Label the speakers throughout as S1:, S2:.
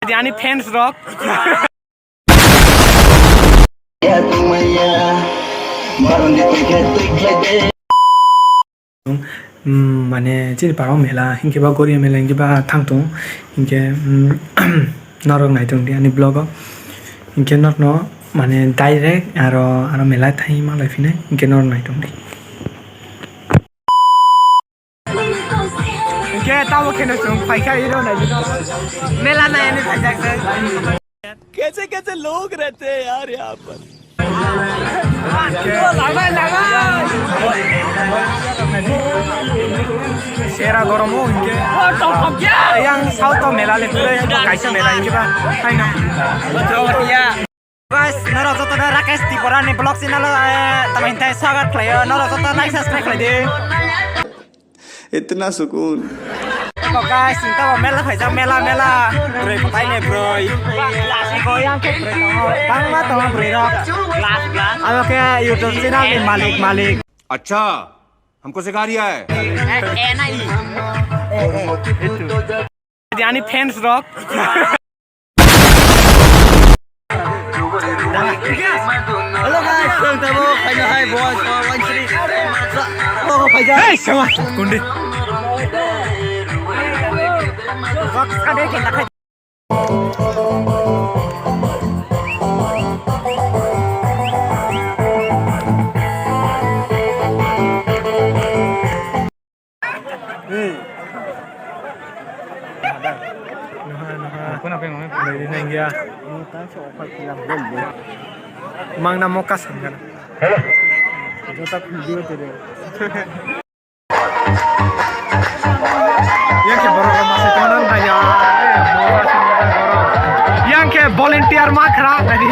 S1: Jadi fans rock. Mane jadi parau mela, hingga bawa Korea mela, hingga bawa thangtung, hingga norong naitung dia ni blog, hingga norno mane direct aro mela thai malah fine, hingga norong naitung dia. Hingga tahu kena sung, pakai itu naitung, mela naya ni sajak se. कैसे लोग रहते हैं यार यहाँ पर शेरा गरम हो इनके yang South मेला ले पूरे कैसे मेला इनके पास है ना guys नरो तो राकेश तिपुरा ने ब्लॉग चैनल तमाम इंतज़ार स्वागत किया नरो तो लाइक सब्सक्राइब कर दे
S2: इतना सुकून
S1: guys kita mela fajar mela beri petainya bro goyang ke bro bang mah tolong beri rock aku kayak YouTube channel nih Malik
S3: अच्छा हमको सिखा रिया है
S1: jadi fans rock halo guys ketemu hai boys one three oh fajar hey sama kundi Fox ada kita kan Mang namo kas kan. Itu tak video tadi. Yang ke baru masih kanan aja. Yang ke volunteer makra tadi.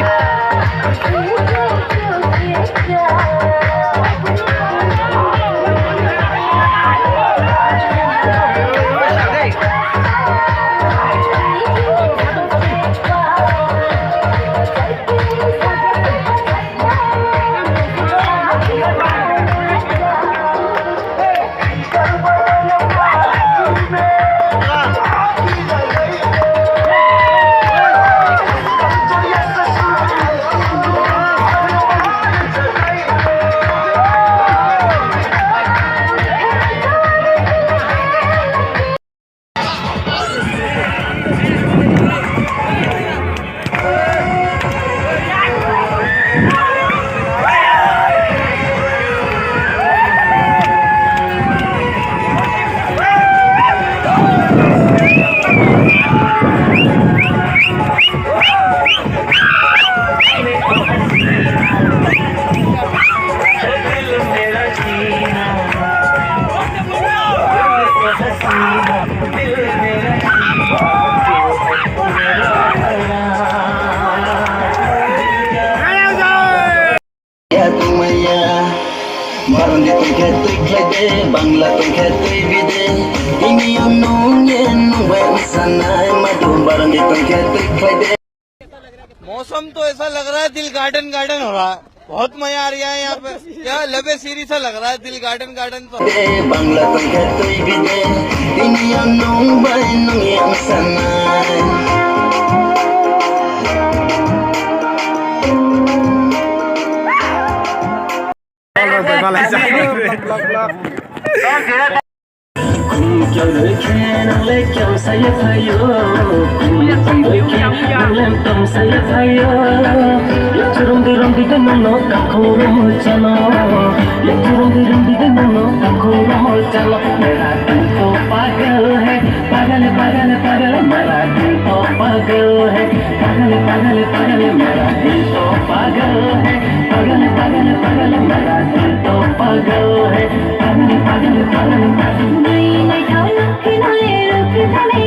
S4: Bangla tengkete bide ini onungnya nunggu sana madu barang di tengkete klede
S5: मौसम तो ऐसा लग रहा है दिल garden हो रहा है बहुत मजा आ रहा है यहाँ पे क्या लबे सीरी सा लग रहा है दिल गार्डन तो
S4: Bangla tengkete bide ini onungnya sana Kêu đôi khe nắng lấy kêu say thay yo Kêu đôi khe nắng lên tầm say thay yo Lek churum di cái nong nó cặp khô rô chalo Lek churum di cái nong nó cặp khô rô chalo Mera दिल तो पागल है पागल मेरा दिल तो पागल है पागल मेरा दिल तो पागल है पागल मेरा दिल तो पागल है पागल नहीं जाओ रुक जाने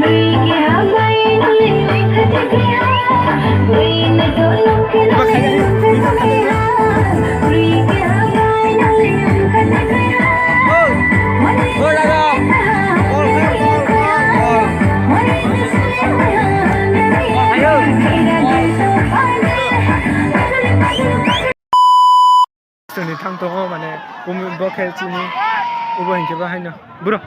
S4: नहीं क्या नहीं लिख दिया कोई न तो रुक जाने नहीं क्या नहीं लिख दिया
S1: Ini thang tong mana bokeh sini ubah hingga bahaya bro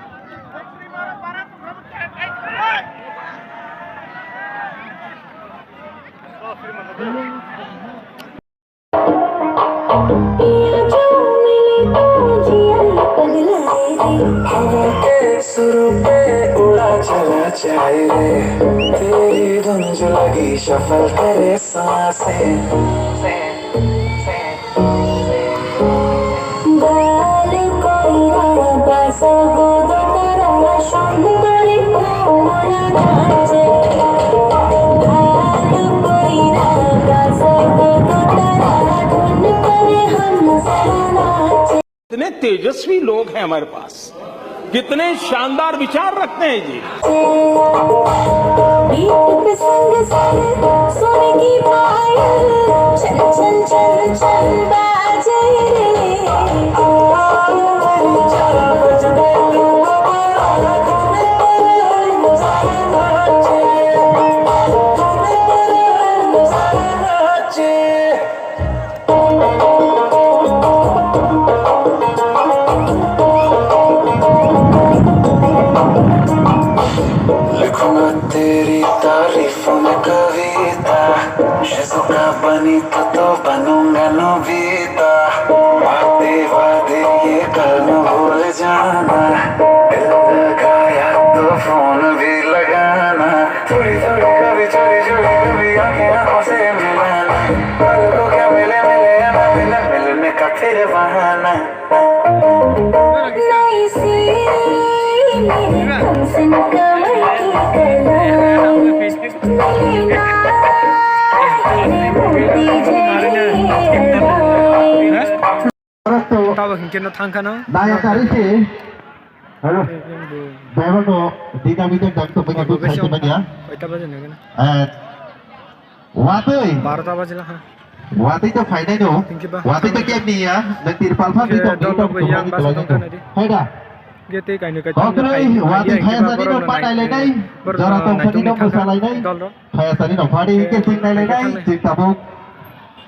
S2: सुरों पे उड़ा चला जाए रे तेरी धुन जो लगी शफल करे सांसें बाल कोई रागा सा गोदो तेरा शुभ करे कोरा नाचे बाल कोई रागा सा गोदो तेरा धुन करे हम सारा नाचे।
S6: कितने तेजस्वी लोग हैं हमारे पास, कितने शानदार विचार रखते हैं जी।
S2: बीट पे संग संग सोने की पायल चल चल चल चल बाजे रे चल बजने लिखूंगा तेरी तारीफों में कविता शिजुका बनी तो बनूंगा नोबिता वादे वादे ये कल न भूल जाना दिल लगाया तो फोन भी लगाना थोड़ी थोड़ी कभी चोरी चोरी कभी आंखें आंखों से मिलाना कल को क्या मिले मिले या ना मिले मिलने का फिर बहाना
S1: Tahu mungkin no tangka no.
S7: Daya kari sih. Halo. Driver to 3 meter dan to pergi duduk saja bagi ya.
S1: Kita baca nih kan.
S7: Watoi.
S1: 12 baca lah.
S7: Watoi to फायदा दो. Watoi to क्या नहीं है. Dan tirpal pun itu
S1: Dol
S7: itu
S1: ko yang basa tong kan adi.
S7: Faida.
S1: Gete kainu ka
S7: Oke, watoi kaya tadi no pakai ledai. Jara to tadi no masalah ledai. Kaya tadi no padi ke ting ledai. Ting tabuk.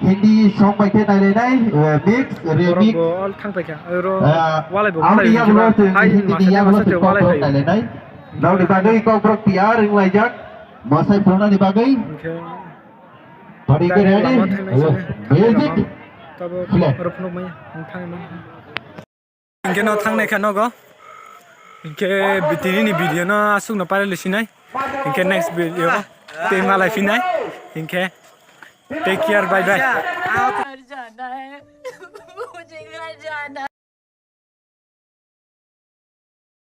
S7: Hindi song baik ke ledai. Mix remix.
S1: All thang pa kya. Ro walai bo.
S7: Audi yang luar tu. Hindi yang luar tu kau kau ledai. Lalu dibagai kau berok tiar yang lajak. Masai pernah dibagai. Padi ke ready. Basic.
S1: Tabo ro phno mai thang mai. Inke no thang nei kha no go. Inke bitini ni video na asuk na pare lisinai. Inke next video te malai finai. Inke take care, bye bye.
S8: घर जाना है मुझे घर जाना